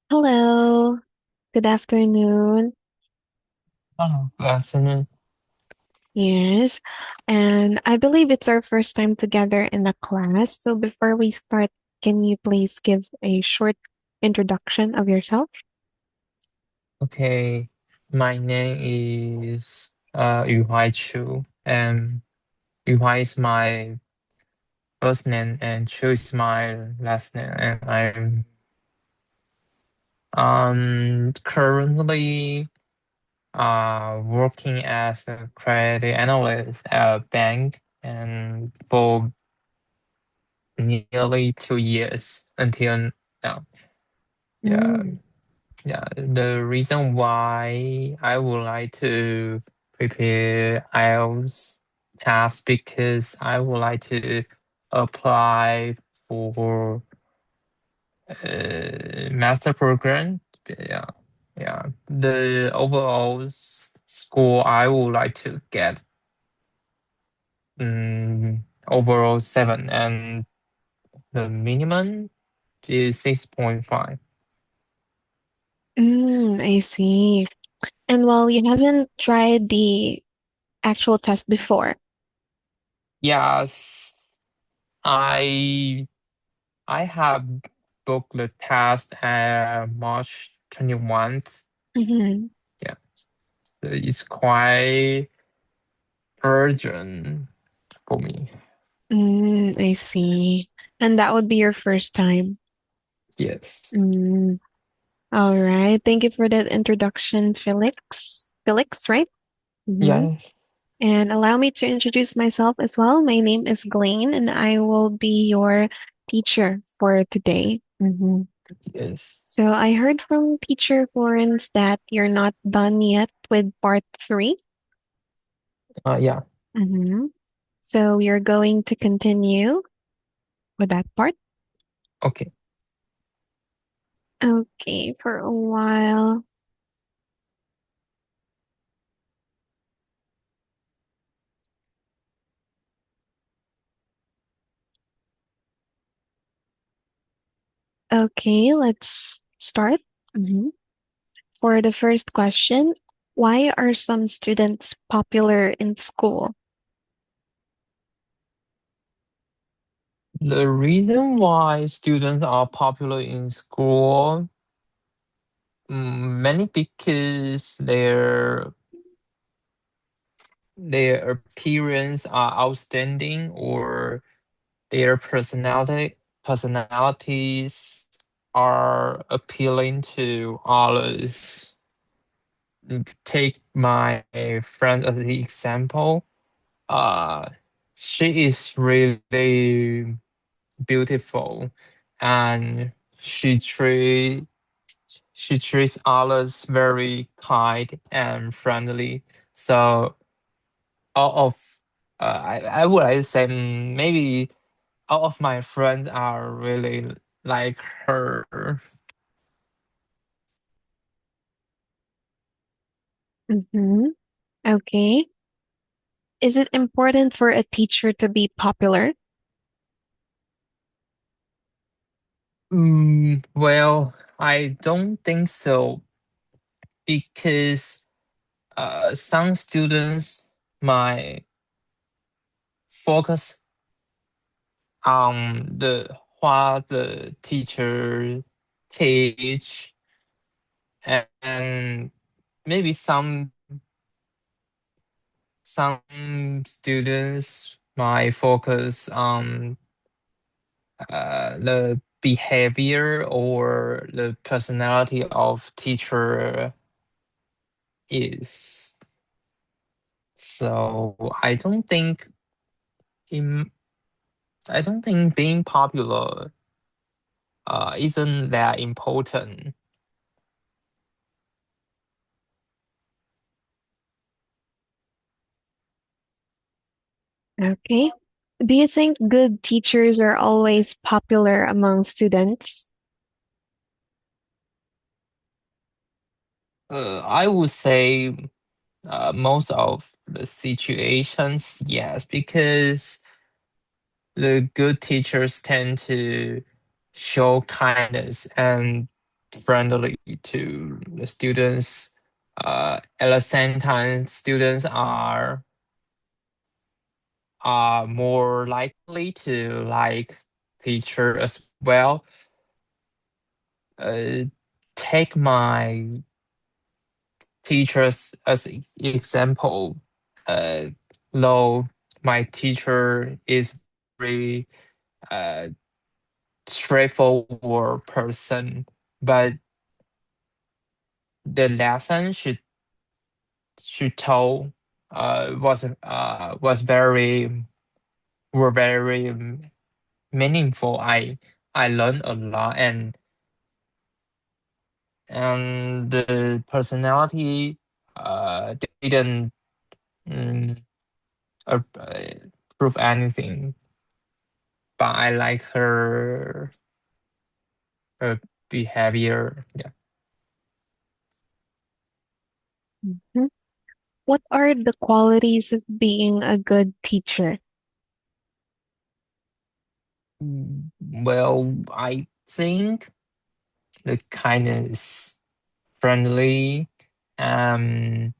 Hello, good afternoon. Oh, good afternoon. Yes, and I believe it's our first time together in the class. So before we start, can you please give a short introduction of yourself? Okay, my name is Yu Huai Chu, and Yu Huai is my first name, and Chu is my last name. And I'm currently working as a credit analyst at a bank, and for nearly 2 years until now. Yeah, Mm, Yeah, the reason why I would like to prepare IELTS test because I would like to apply for master program. Yeah, yeah. The overall score I would like to get overall 7, and the minimum is 6.5. I see. And well, you haven't tried the actual test before. Yes, I I have booked the test at March 21st. Mm-hmm. Yeah, it's quite urgent for me. I see. And that would be your first time. Yes. Mm, all right. Thank you for that introduction, Felix. Felix, right? Mm-hmm. Yes. And allow me to introduce myself as well. My name is Glenn, and I will be your teacher for today. Yes. So I heard from teacher Florence that you're not done yet with part 3. Yeah. hmm So you're going to continue with that part. Okay. Okay, for a while. Okay, let's start. Mhm. For the first question, why are some students popular in school? The reason why students are popular in school, many because their appearance are outstanding, or their personalities are appealing to others. Take my friend as the example. Uh, she is really beautiful, and she treats others very kind and friendly. So all of I would like to say, maybe all of my friends are really like her. hmm Okay. Is it important for a teacher to be popular? Well, I don't think so because some students might focus on the what the teacher teach, and maybe some students might focus on the behavior or the personality of teacher is. So in I don't think being popular isn't that important. Okay. Do you think good teachers are always popular among students? I would say most of the situations, yes, because the good teachers tend to show kindness and friendly to the students. At the same time, students are more likely to like teacher as well. Uh, Take my teachers as example. Uh, though my teacher is very uh, straightforward person, but the lesson she told was very were very meaningful. I learned a lot, and the personality didn't mm, prove anything, but I like her behavior. Yeah. Mhm. What are the qualities of being a good teacher? Well, I think the kindness, friendly, um,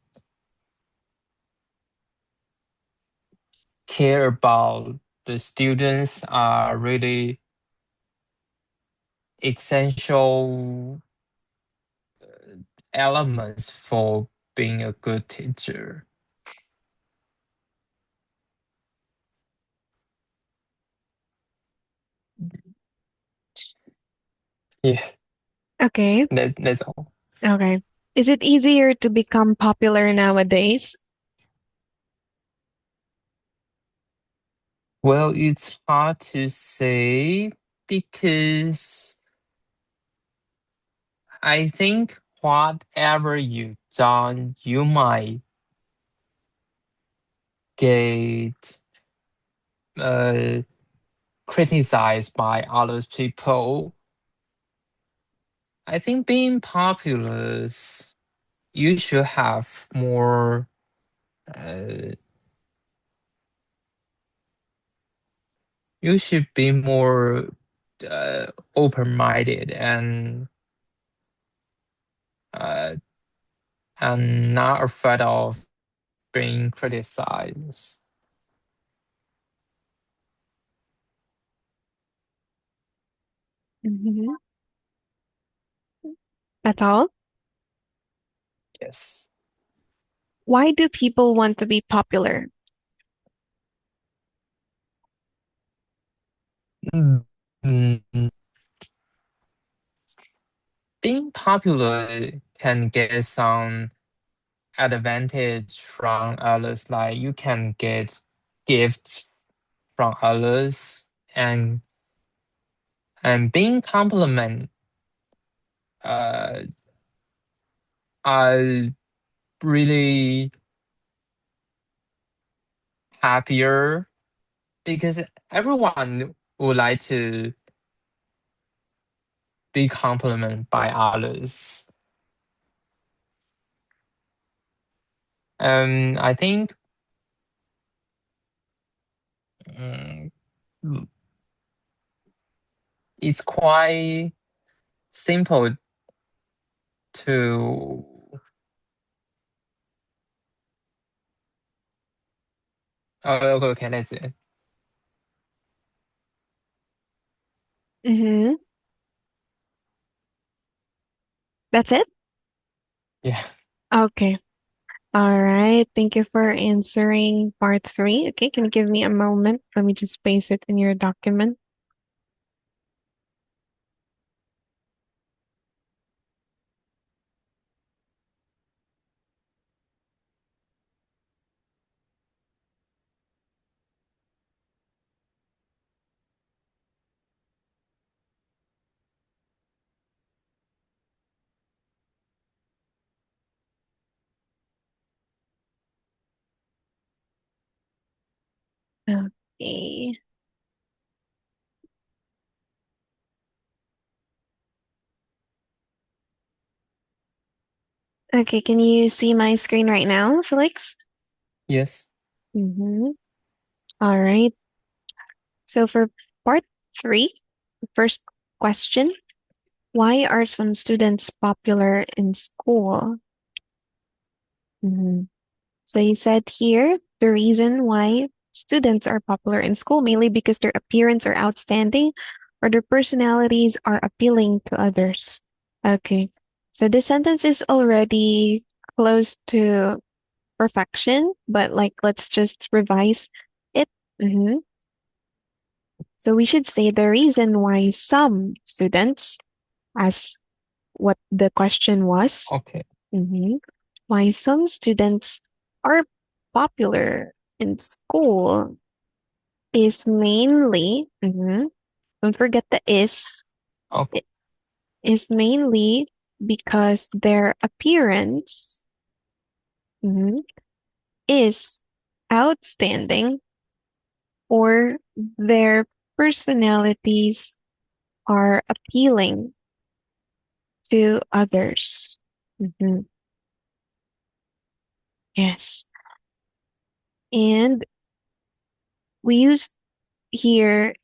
care about the students are really essential elements for being a good teacher. Yeah, Okay. that's all. Okay. Is it easier to become popular nowadays? Well, it's hard to say because I think whatever you've done, you might get uh, criticized by other people. I think being popular, you should have more. Uh, you should be more open-minded uh, and not afraid of being criticized. Mhm. That's all? Yes. Why do people want to be popular? Mm, mm, Being popular can get some advantage from others, like you can get gifts from others, and being compliment uh are really happier because everyone would like to be complimented by others. I think mm, it's quite simple to. Oh, okay, okay, that's it. Hmm. That's it? Yeah. Okay. All right. Thank you for answering part three. Okay. Can you give me a moment? Let me just paste it in your document. Okay. Okay. Can you see my screen right now, Felix? Yes. Mm-hmm. All right. So for part three, the first question, Why are some students popular in school? Mhm. So you said here the reason why students are popular in school mainly because their appearance are outstanding or their personalities are appealing to others. Okay. So this sentence is already close to perfection, but like let's just revise it. Mhm. So we should say the reason why some students, as what the question was, Okay. mhm, why some students are popular in school is mainly, don't forget the Okay. it is mainly because their appearance, mhm, is outstanding or their personalities are appealing to others. Mhm. Yes. And we use here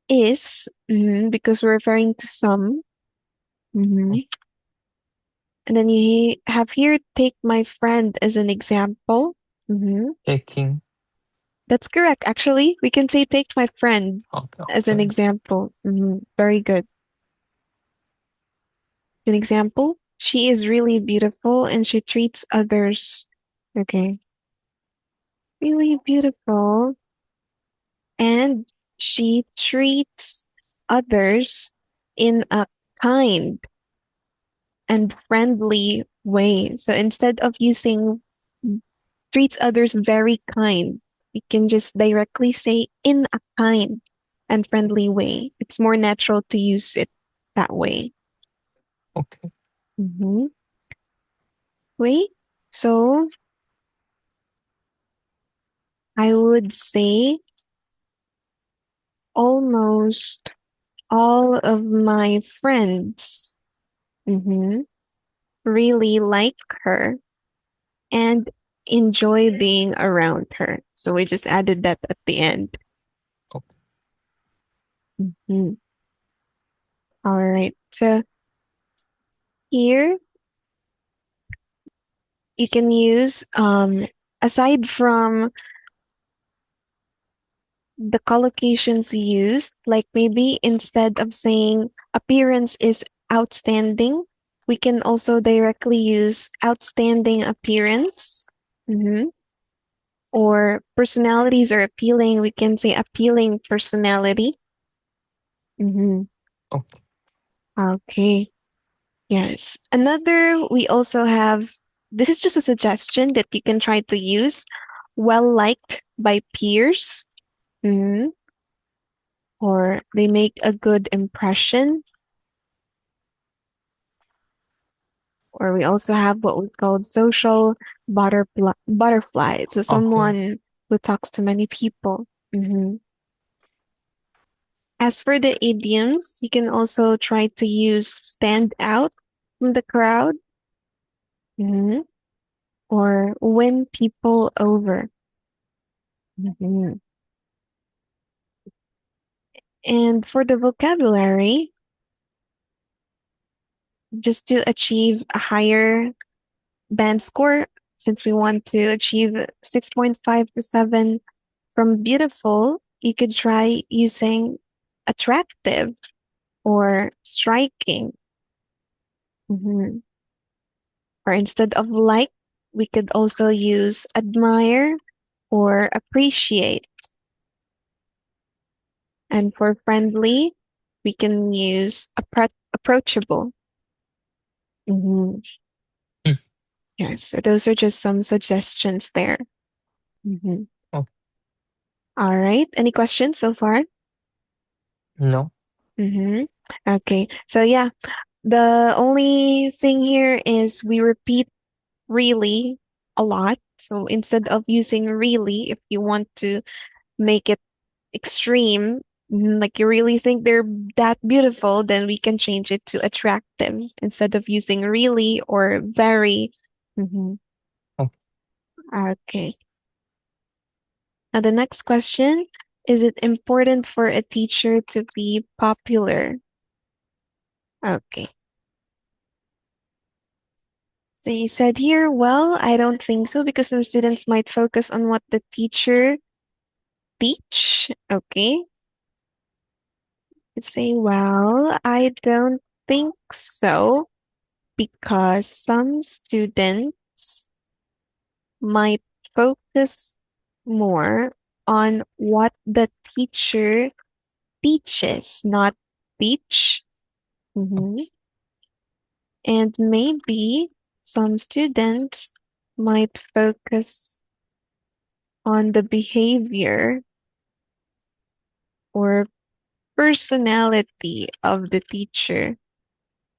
is because we're referring to some. Okay. Mhm. And then you have here take my friend as an example. Mhm. Taking. That's correct. Actually, we can say take my friend Okay. as an Okay. example. Very good. As an example, she is really beautiful and she treats others. Okay. Really beautiful. And she treats others in a kind and friendly way. So instead of using treats others very kind, we can just directly say in a kind and friendly way. It's more natural to use it that way. Okay. Mm-hmm. Wait. So I would say almost all of my friends really like her and enjoy being around her. So we just added that at the end. Okay. Mhm. All right. So here you can use aside from the collocations used, like maybe instead of saying appearance is outstanding, we can also directly use outstanding appearance. Mhm. Or personalities are appealing, we can say appealing personality. Mhm. Okay. Okay. Yes. Another, we also have this is just a suggestion that you can try to use well liked by peers. Mhm. Or they make a good impression. Or we also have what we call social butterfly. So Okay. someone who talks to many people. Mhm. As for the idioms, you can also try to use stand out from the crowd. Mhm. Or win people over. Mhm. And for the vocabulary, just to achieve a higher band score, since we want to achieve 6.5 to 7 from beautiful, you could try using attractive or striking. Mhm. Or instead of like, we could also use admire or appreciate. And for friendly, we can use approachable. Mhm. Hmm. Yes, so those are just some suggestions there. Mhm. Oh, All right. Any questions so far? no. Mm-hmm. Okay. So yeah, the only thing here is we repeat really a lot. So instead of using really, if you want to make it extreme, like you really think they're that beautiful, then we can change it to attractive instead of using really or very. Mm-hmm. Okay. Okay. Now the next question, is it important for a teacher to be popular? Okay. So you said here, well, I don't think so because some students might focus on what the teacher teach. Okay. Let's say, well, I don't think so because some students might focus more on what the teacher teaches, not teach. Mhm. And maybe some students might focus on the behavior or personality of the teacher.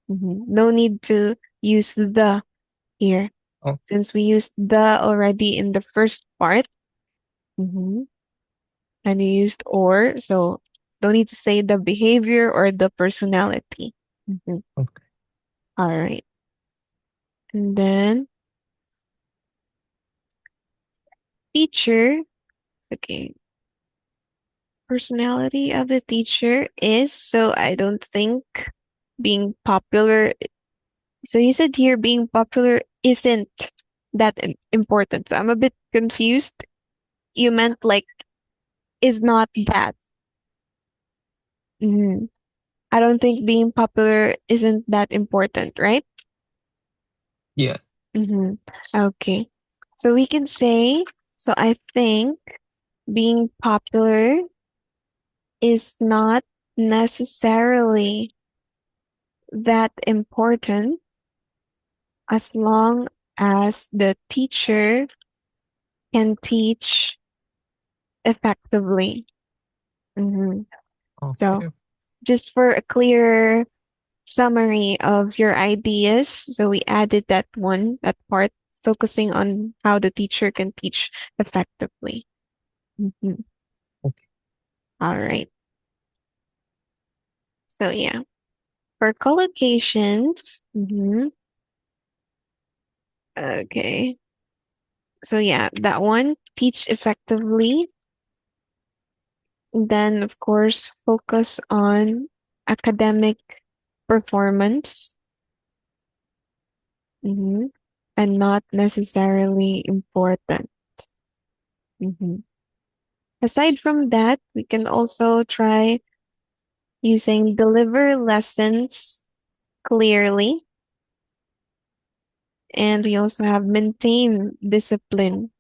No need to use the here Oh, since we used the already in the first part. Mhm. And you used or, so don't need to say the behavior or the personality. Mhm. okay. All right. And then teacher, okay, personality of the teacher is so I don't think being popular. So you said here being popular isn't that important. So I'm a bit confused. You meant like is not that. Mhm. I don't think being popular isn't that important, right? Yeah. Mm-hmm. Okay. So we can say, so I think being popular is not necessarily that important as long as the teacher can teach effectively. Hmm. So, Okay. just for a clear summary of your ideas, so we added that one, that part, focusing on how the teacher can teach effectively. Mhm. Okay. All right. So, yeah, for collocations, okay. So, yeah, that one, teach effectively. Then, of course, focus on academic performance, mhm, and not necessarily important. Mhm. Aside from that, we can also try using deliver lessons clearly, and we also have maintain discipline.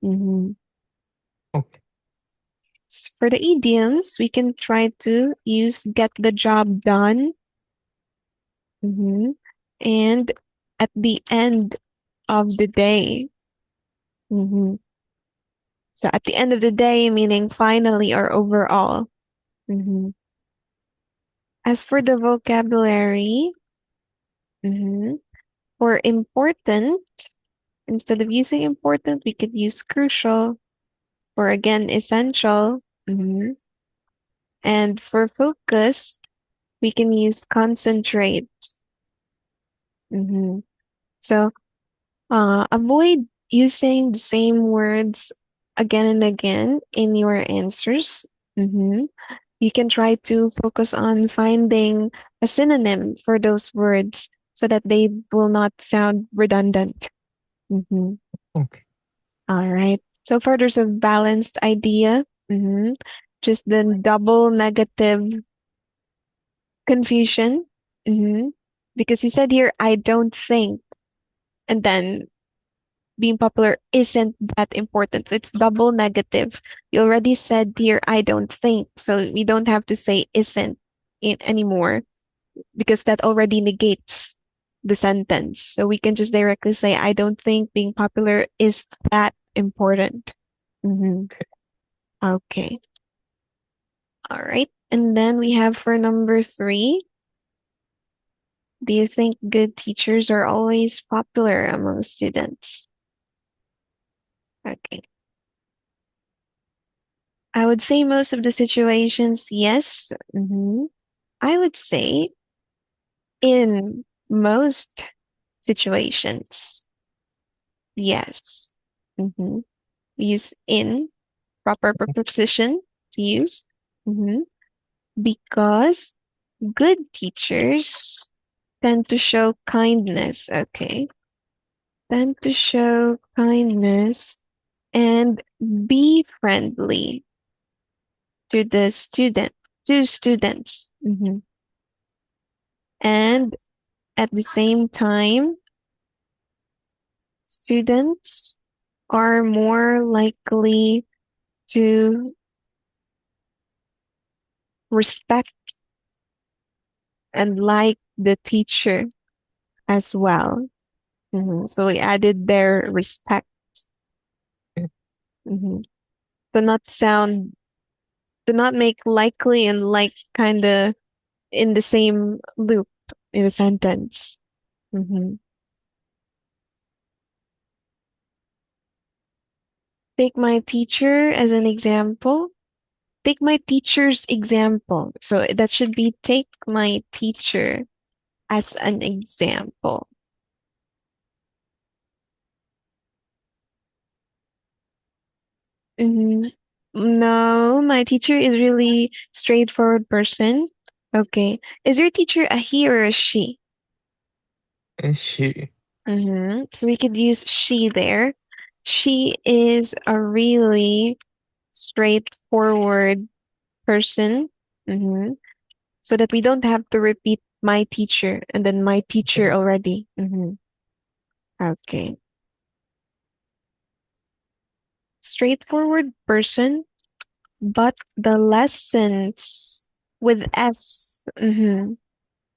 Mhm. Okay. For the idioms, we can try to use get the job done. Mhm. And at the end of the day. Mhm. So at the end of the day, meaning finally or overall. Mhm. As for the vocabulary, mhm, for important, instead of using important, we could use crucial or again essential. Mhm. And for focus, we can use concentrate. Mhm. So avoid using the same words again and again in your answers. Mhm. You can try to focus on finding a synonym for those words so that they will not sound redundant. Mhm. Okay. All right. So far, there's a balanced idea. Just the double negative confusion. Mhm. Because you said here, I don't think, and then being popular isn't that important. So it's double negative. You already said here, I don't think. So we don't have to say isn't anymore because that already negates the sentence. So we can just directly say, I don't think being popular is that important. Hmm. Okay. Okay. All right. And then we have for number three, do you think good teachers are always popular among students? Okay. I would say most of the situations, yes. I would say in most situations, yes. hmm Use in proper preposition to use. hmm Because good teachers. tend to show kindness. Okay. Tend to show kindness and be friendly to the student, to students. And at the same time, students are more likely to respect and like the teacher as well. So we added their respect. hmm To not sound, to not make likely and like kind of in the same loop in a sentence. hmm Take my teacher as an example. Take my teacher's example. So that should be take my teacher as an example. hmm No, my teacher is really straightforward person. Okay. Is your teacher a he or a she? She. So we could use she there. She is a really straightforward person. hmm So that we don't have to repeat my teacher and then my teacher Okay. already. Okay. Straightforward person, but the lessons with S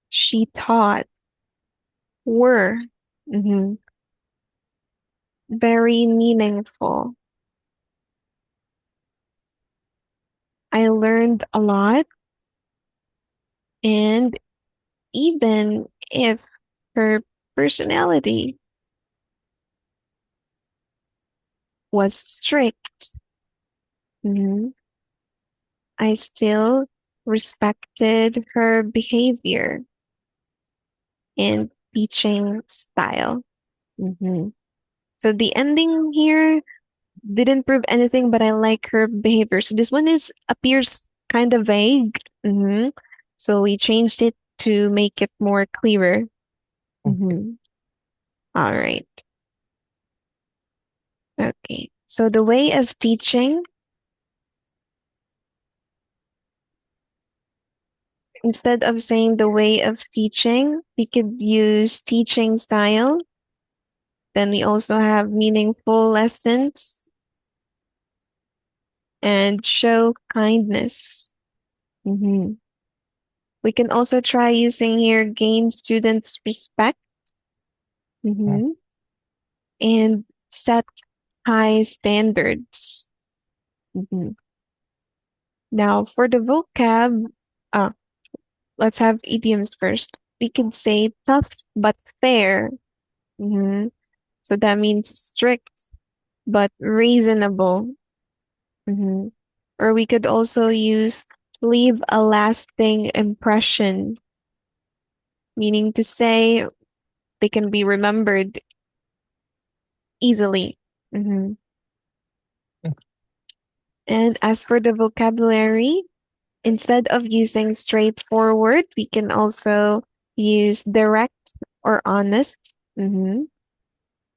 she taught were mhm, very meaningful. I learned a lot, and even if her personality was strict, mhm, I still respected her behavior and teaching style. Mhm. So the ending here didn't prove anything, but I like her behavior. So this one is appears kind of vague. So we changed it to make it more clearer. Okay. hmm All right. Okay. So the way of teaching, instead of saying the way of teaching, we could use teaching style. Then we also have meaningful lessons and show kindness. hmm We can also try using here gain students' respect. Mhm. And set high standards. Mhm. Now, for the vocab, uh, let's have idioms first. We can say tough but fair. Mhm. So that means strict but reasonable. Mhm. Or we could also use leave a lasting impression, meaning to say they can be remembered easily. Mhm. And as for the vocabulary, instead of using straightforward, we can also use direct or honest.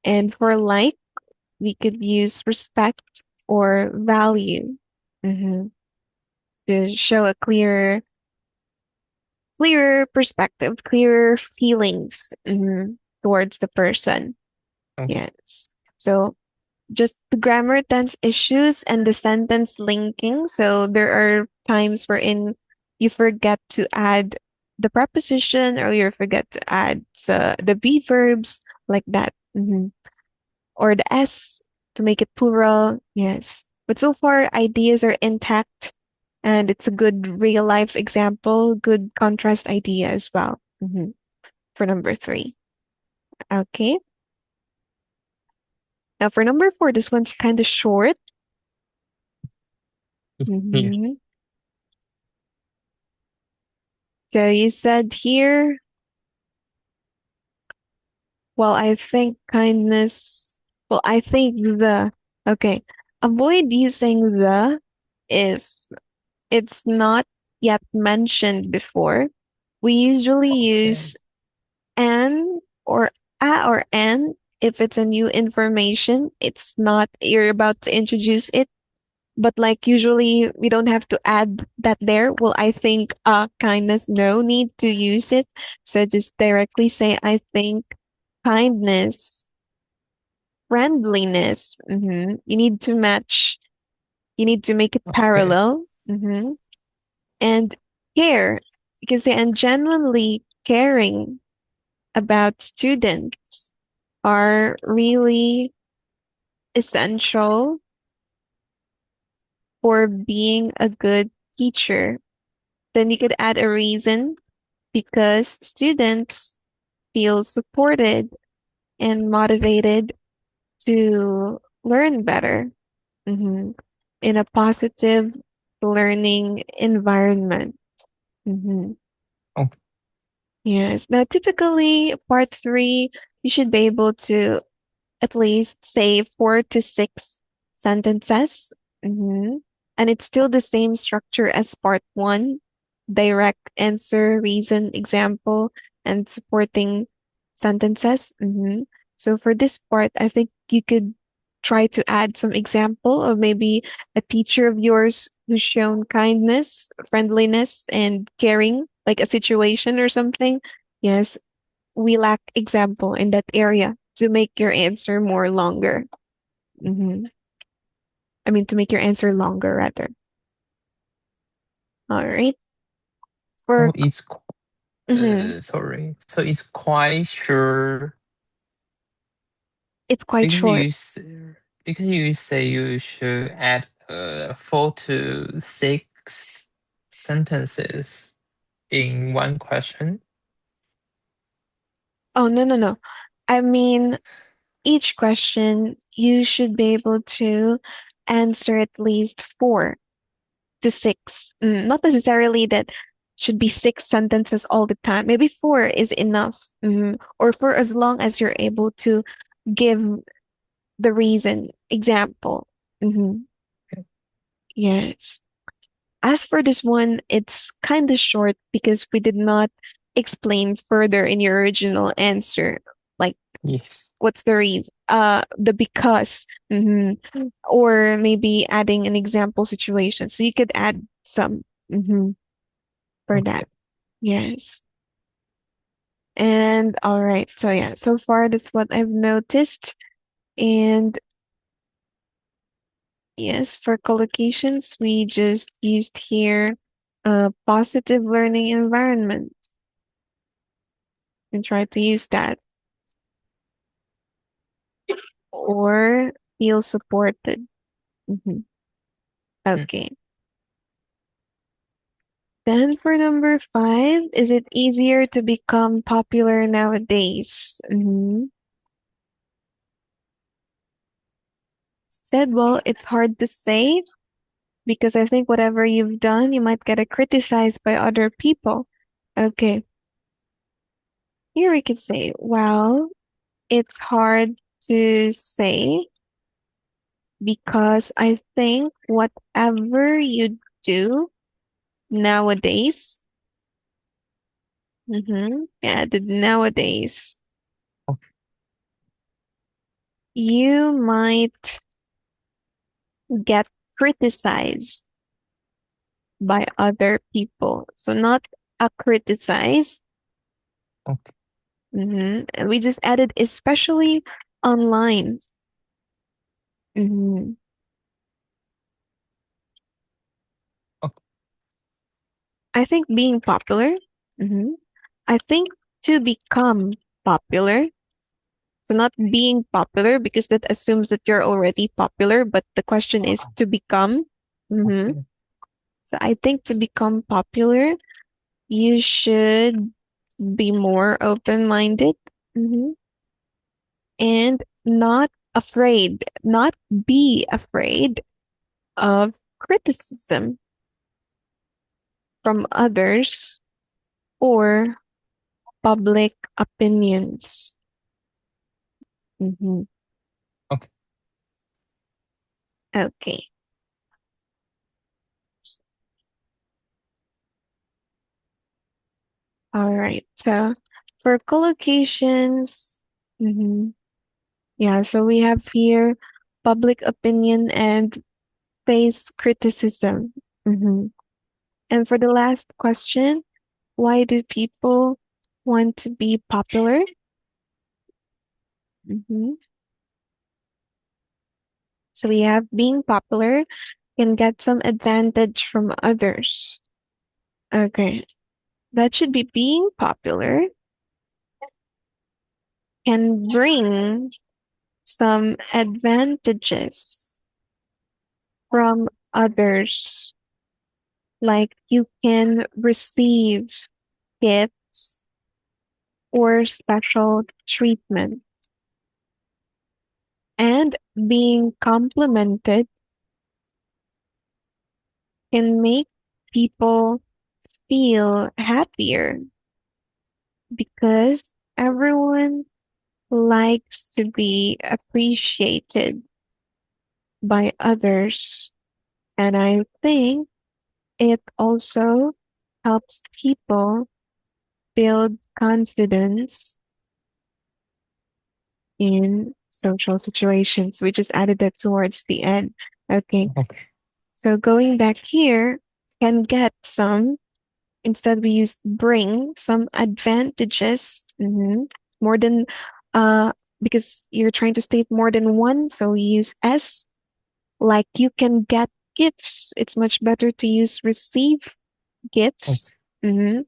And for like, we could use respect or value hmm to show a clearer perspective, clearer feelings towards the person. Okay. Yes. So just the grammar tense issues and the sentence linking. So there are times wherein you forget to add the preposition or you forget to add the be verbs like that. Or the S to make it plural. Yes. But so far, ideas are intact and it's a good real life example, good contrast idea as well for number three. Okay. Now for number four, this one's kind of short. Yeah. Mhm. So you said here, well, I think kindness, well, I think okay, avoid using the if it's not yet mentioned before. We usually Okay. use an or a or an if it's a new information. It's not you're about to introduce it, but like usually we don't have to add that there. Well, I think kindness, no need to use it. So just directly say I think kindness, friendliness. You need to match, you need to make it Okay. parallel. And care. You can say I'm genuinely caring about students are really essential for being a good teacher. Then you could add a reason because students feel supported and motivated to learn better mhm, in a positive learning environment. Mhm. Okay. Yes. Now, typically, part three, you should be able to at least say 4 to 6 sentences. hmm And it's still the same structure as part one: direct answer, reason, example, and supporting sentences. So for this part, I think you could try to add some example of maybe a teacher of yours who's shown kindness, friendliness, and caring, like a situation or something. Yes, we lack example in that area to make your answer more longer. hmm I mean, to make your answer longer, rather. All right. So For mhm, sorry. So it's quite sure it's quite because short. you say you should add 4 to 6 sentences in one question. Oh, no, no, no. I mean, each question you should be able to answer at least 4 to 6. Not necessarily that should be 6 sentences all the time. Maybe four is enough. Or for as long as you're able to give the reason, example. hmm Yes. As for this one, it's kind of short because we did not explain further in your original answer. Like, Yes. what's the reason? The because. Or maybe adding an example situation. So you could add some for Okay. that. Yes. And all right. So yeah, so far that's what I've noticed. And yes, for collocations, we just used here a positive learning environment and try to use that or feel supported. Mhm. Mm. Okay. Then for number five, is it easier to become popular nowadays? Said, well, it's hard to say because I think whatever you've done, you might get it criticized by other people. Okay. Here we could say, well, it's hard to say because I think whatever you do nowadays, yeah, the nowadays, Okay. you might get criticized by other people. So not a criticize. Okay. And we just added especially online. hmm Okay. I think being popular. hmm I think to become popular. So not being popular because that assumes that you're already popular, but the question is to become. hmm Okay. So I think to become popular, you should be more open-minded and not afraid, not be afraid of criticism from others or public opinions. hmm Okay. Okay. All right. So For collocations, mhm, yeah, so we have here public opinion and face criticism. Mhm. And for the last question, why do people want to be popular? Mhm. So we have being popular can get some advantage from others. Okay, that should be being popular can bring some advantages from others. Like you can receive gifts or special treatment. And being complimented can make people feel happier because everyone likes to be appreciated by others. And I think it also helps people build confidence in social situations. We just added that towards the end. Okay. Okay. So going back here can get some, instead we use bring some advantages. More than uh because you're trying to state more than one, so we use S. Like you can get gifts. It's much better to use receive gifts. Okay. hmm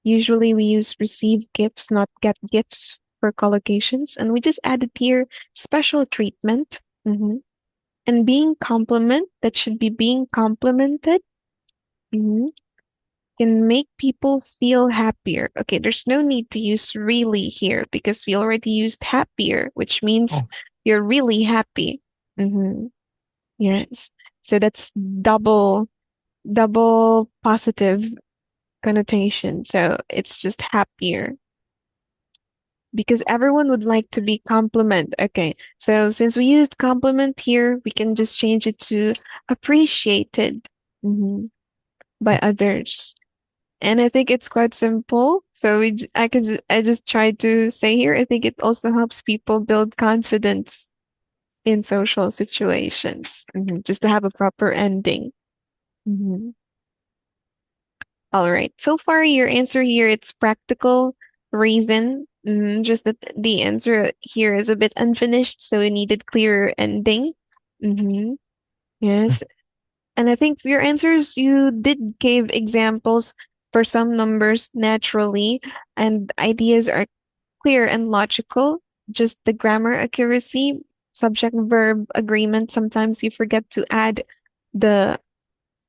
Usually we use receive gifts, not get gifts for collocations. And we just added here special treatment. And being compliment, that should be being complimented, mhm, can make people feel happier. Okay, there's no need to use really here because we already used happier, which means Oh, you're really happy. hmm Yes. So that's double positive connotation. So it's just happier because everyone would like to be compliment. Okay. So since we used compliment here, we can just change it to appreciated, mhm, by others. And I think it's quite simple. So I just tried to say here, I think it also helps people build confidence in social situations, just to have a proper ending. Mhm. All right. So far, your answer here, it's practical reason. Just that the answer here is a bit unfinished, so it needed clearer ending. hmm Yes. And I think your answers, you did give examples for some numbers naturally, and ideas are clear and logical. Just the grammar accuracy, subject verb agreement. Sometimes you forget to add the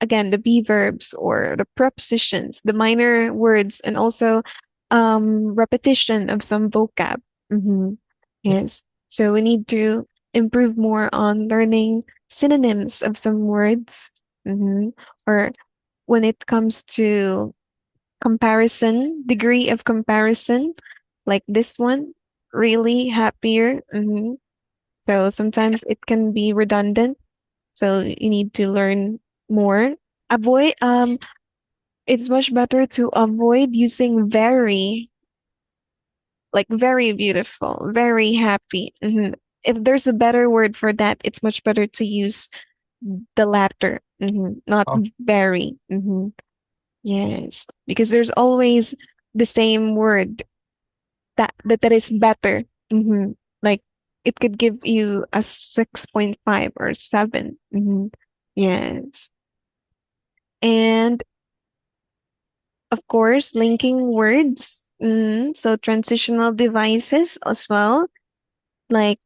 again the be verbs or the prepositions, the minor words, and also repetition of some vocab. hmm yeah. Yes. So we need to improve more on learning synonyms of some words. Or when it comes to comparison, degree of comparison, like this one, really happier. So sometimes it can be redundant. So you need to learn more. Avoid it's much better to avoid using very, like very beautiful, very happy. If there's a better word for that, it's much better to use the latter, not Oh, very. Yes, because there's always the same word that is better. Like it could give you a 6.5 or 7. Yes. And of course, linking words. So transitional devices as well. Like,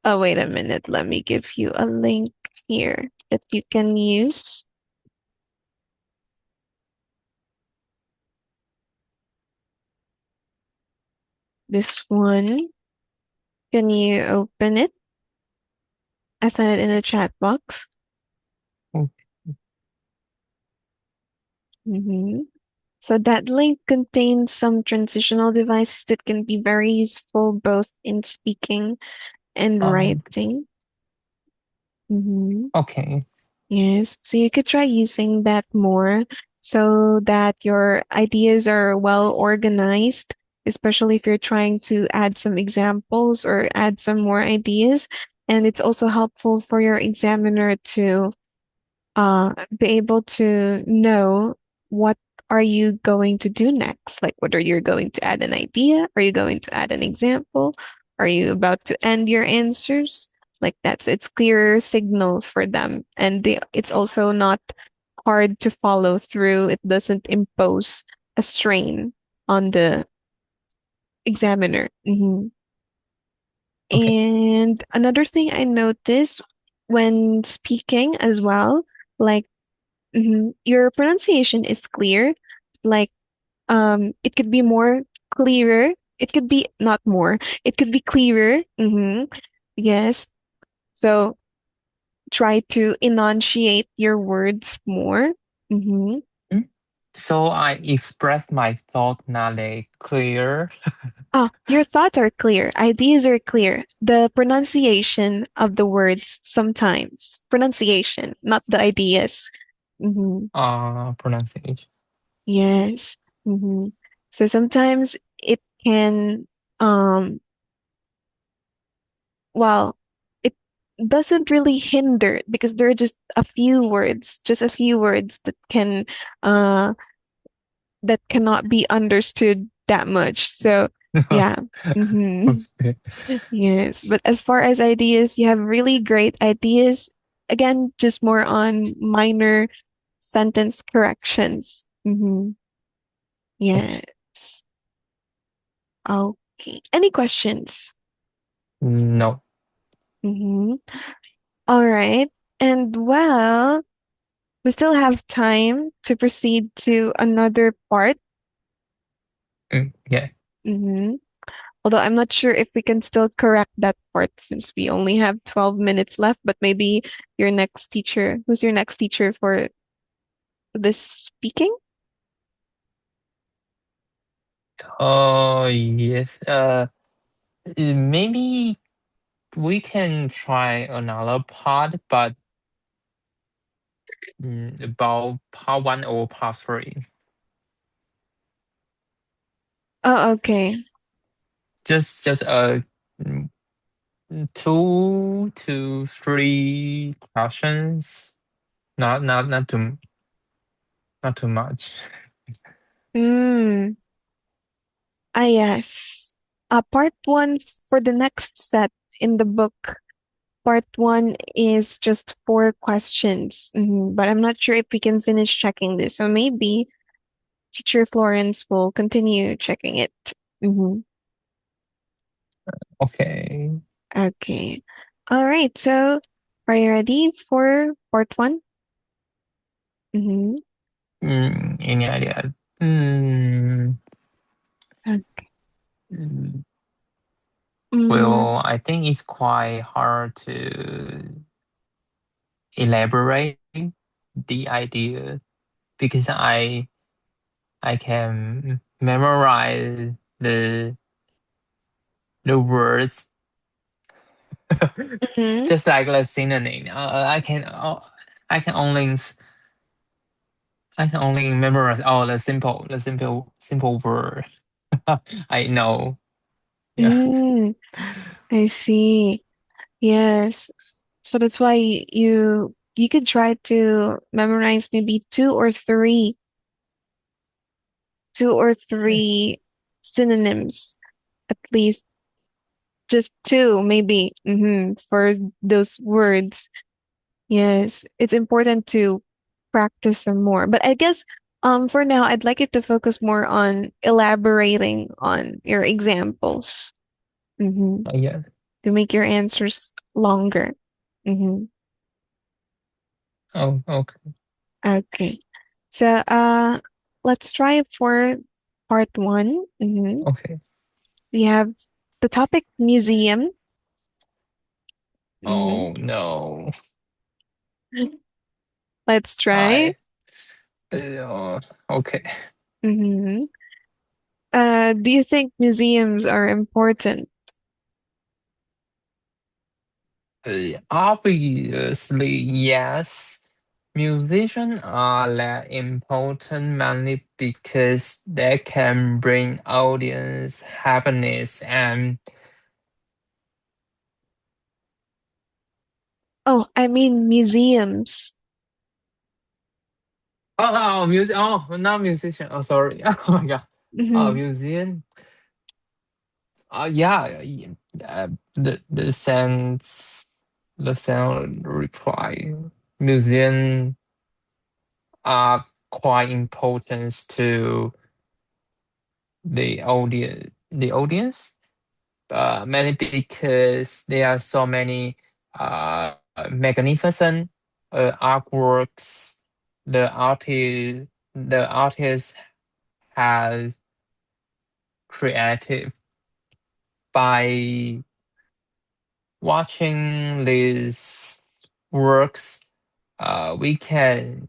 oh, wait a minute. Let me give you a link here that you can use. This one. Can you open it? I sent it in the chat box. oh, hmm So that link contains some transitional devices that can be very useful both in speaking and um, writing. hmm okay. Yes. So you could try using that more. so that your ideas are well organized, especially if you're trying to add some examples or add some more ideas. And it's also helpful for your examiner to be able to know what are you going to do next? Like, whether you're going to add an idea, are you going to add an example? Are you about to end your answers? Like that's it's clearer signal for them, and it's also not hard to follow through. It doesn't impose a strain on the examiner. Okay. And another thing I noticed when speaking as well, like your pronunciation is clear. Like, it could be more clearer. It could be not more. It could be clearer. Yes. So try to enunciate your words more. Mm-hmm. Mm. So I express my thought not clear. Ah, your thoughts are clear. Ideas are clear. The pronunciation of the words sometimes. Pronunciation, not the ideas. Mm-hmm. Pronunciation. Yes. Mm-hmm. So sometimes it can, um, well, it doesn't really hinder because there are just a few words uh, that cannot be understood that much. So, yeah. Mm-hmm. Okay. Yes. But as far as ideas, you have really great ideas. Again, just more on minor sentence corrections. Yes. Okay. Any questions? No. Mm-hmm. All right. And well, we still have time to proceed to another part. Yeah. Mm-hmm. Although I'm not sure if we can still correct that part since we only have 12 minutes left, but maybe who's your next teacher for this speaking? Oh, yes. Maybe we can try another part, but about part one or part three. Oh, okay. Just mm, 2 to 3 questions. Not too much. Hmm. Ah, yes. Part one for the next set in the book. Part one is just 4 questions, but I'm not sure if we can finish checking this. So maybe Teacher Florence will continue checking it. Mm-hmm. Okay. Okay. All right. So are you ready for part one? Mm-hmm. Any idea? Mm, mm, Mm, well, I think it's quite hard to elaborate the idea because I can memorize the words mm-hmm. just like the synonym. I can only memorize all simple word. I know. Yeah. Mm, I see. Yes. So that's why you could try to memorize maybe two or three synonyms, at least just two, maybe, for those words. Yes, it's important to practice some more. But I guess for now I'd like you to focus more on elaborating on your examples. Mm-hmm. Yeah. To make your answers longer. Mm-hmm. Oh, okay. Okay. So let's try for part one. Okay. We have the topic museum. Mm-hmm. Oh no. Let's try. I okay. Mm-hmm. Do you think museums are important? Obviously, yes. Musicians are less important mainly because they can bring audience happiness and Oh, I mean museums. music. Oh, not musician. Oh, sorry. Oh my God. Oh, Hmm. museum. Yeah. The sense, the sound reply. Museum are quite important to the audience. The audience. Mainly because there are so many magnificent artworks. The artist has created by watching these works. We can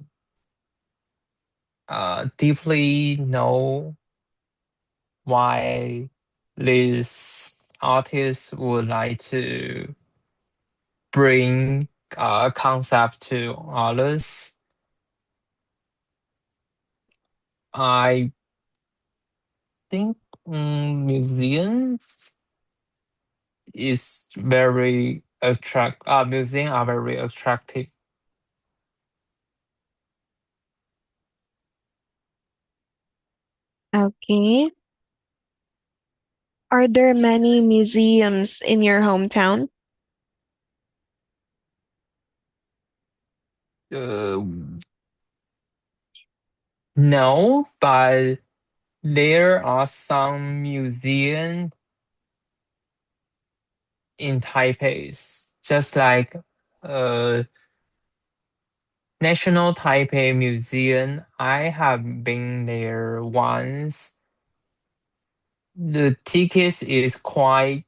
deeply know why these artists would like to bring a concept to others. I think museum is very attract. Museum are very attractive. Okay. Are there many museums in your hometown? Uh, no, but there are some museums in Taipei, just like uh National Taipei Museum. I have been there once. The tickets is quite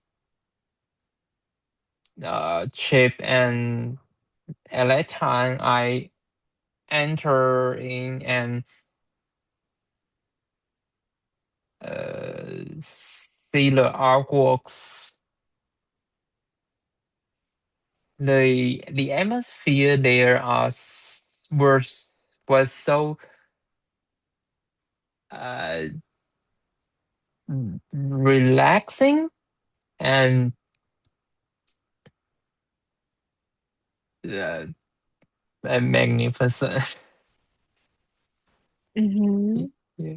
cheap, and at that time I enter in and see the artworks. The atmosphere there was so uh, relaxing and uh, magnificent. Hmm. Yeah.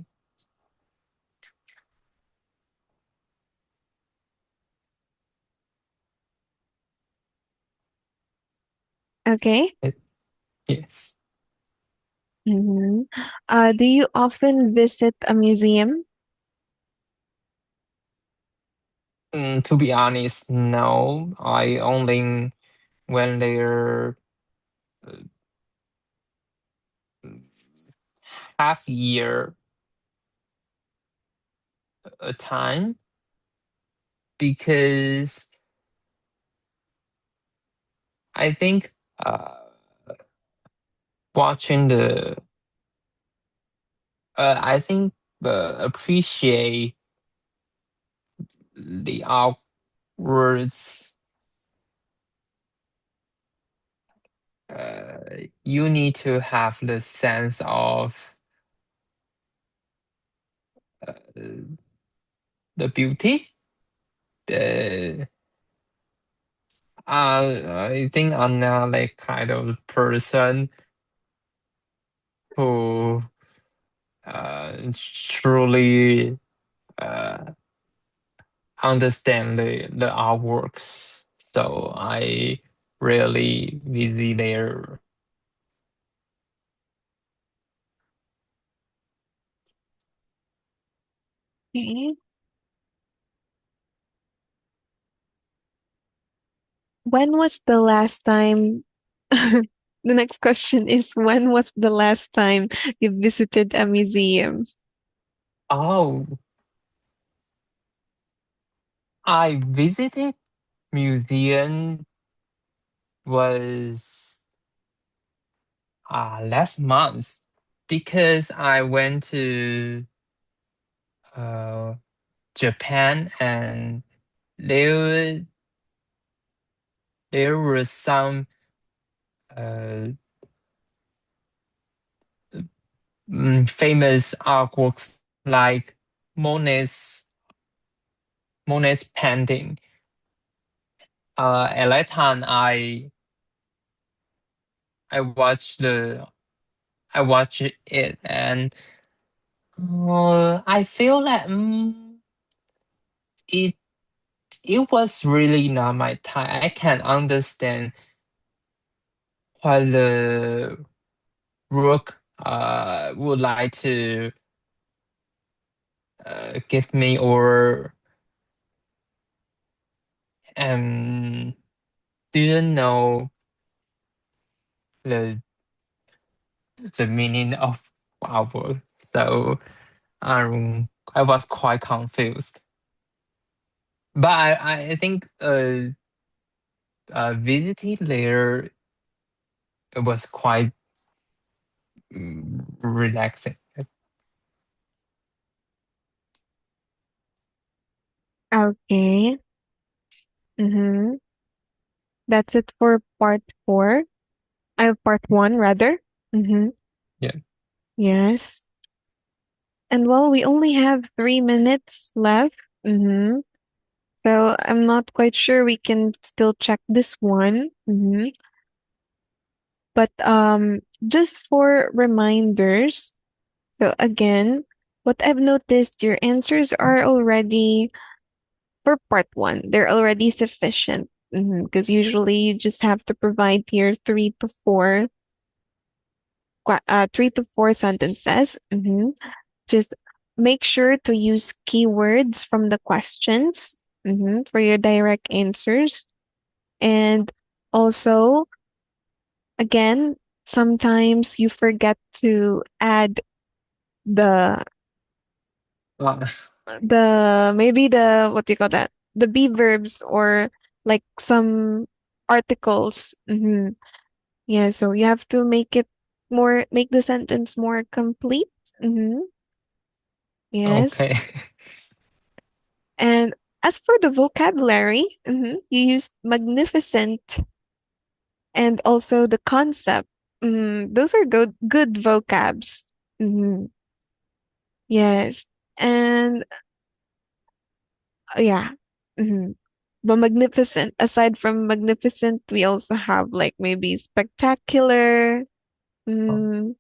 Okay. Yes. Hmm. Do you often visit a museum? To be honest, no. I only went there uh, half year a time because I think watching I think appreciate the artworks. You need to have the sense of the beauty. The I think I'm not like kind of person who truly uh, understand the artworks. So I rarely visit there. Okay. When was the last time? The next question is when was the last time you visited a museum? Oh, I visited museum was last month because I went to uh, Japan, and there there were some uh, famous artworks like Monet's Monet's painting. At that time, I watched I watched it, and I feel that it it was really not my type. I can understand what the work would like to give me, or um didn't know the the meaning of our work. So I was quite confused. But I think visiting there was quite relaxing. Okay. Mm-hmm. That's it for part four. Part one rather. Mm-hmm. Yeah. Yes. And well, we only have 3 minutes left. Mm-hmm. So I'm not quite sure we can still check this one. Mm-hmm. But just for reminders, so again, what I've noticed, your answers are already for part one. They're already sufficient because usually you just have to provide here three to four sentences. Just make sure to use keywords from the questions for your direct answers. And also, again, sometimes you forget to add the Uh, maybe the what do you call that? The be verbs or like some articles. Yeah, so you have to make the sentence more complete. Yes. okay. And as for the vocabulary, you used magnificent and also the concept. Those are good vocabs. hmm Yes. And yeah. hmm But magnificent, aside from magnificent, we also have like maybe spectacular, mm,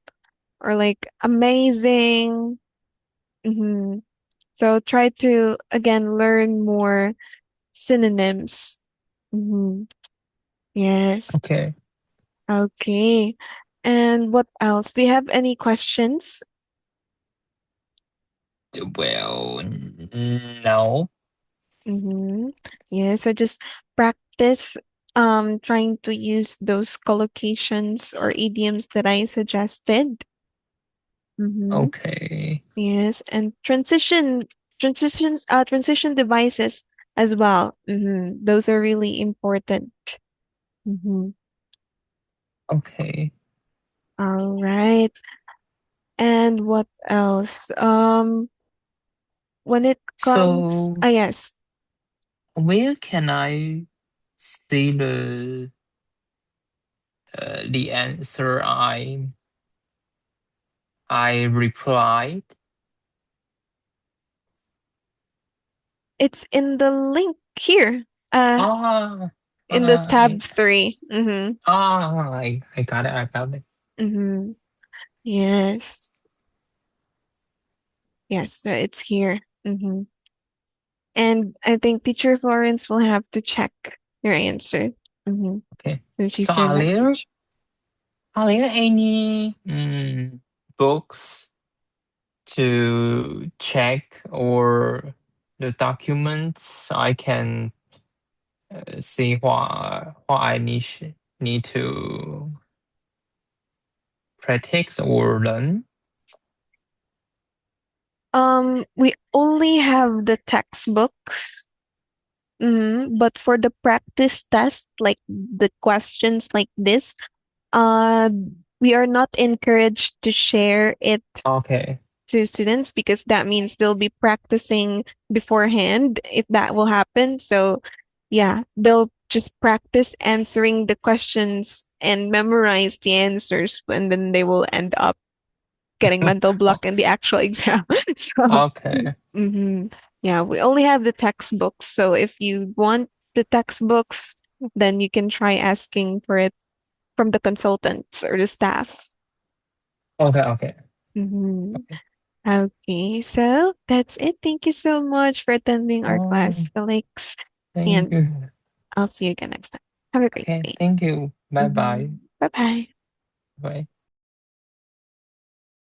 or like amazing. hmm So try to again learn more synonyms. hmm Yes. Okay. Okay. And what else? Do you have any questions? Well, no. Mm-hmm. Yeah, so just practice trying to use those collocations or idioms that I suggested. Mm-hmm. Okay. Yes, and transition devices as well. Those are really important. Mm-hmm. Okay. All right. And what else? When it comes, So yes. where can I see the answer I replied? It's in the link here, Ah, in the I tab 3. I got it. I got it. Mm-hmm. Yes. Yes, so it's here. And I think Teacher Florence will have to check your answer. Mm-hmm. Okay. Since So she's your math teacher. are there any books to check, or the documents I can see what I need to practice or learn? We only have the textbooks. But for the practice test, like the questions like this, uh, we are not encouraged to share it Okay. to students because that means they'll be practicing beforehand if that will happen. So, yeah, they'll just practice answering the questions and memorize the answers, and then they will end up getting mental Oh, block in the actual exam. So, okay. mhm. Yeah, we only have the textbooks. So if you want the textbooks, then you can try asking for it from the consultants or the staff. Okay. Okay. Mhm. Okay, so that's it. Thank you so much for attending our class, Oh, Felix. thank And you. I'll see you again next time. Have a great Okay. day. Thank you. Bye bye. Bye bye. Bye.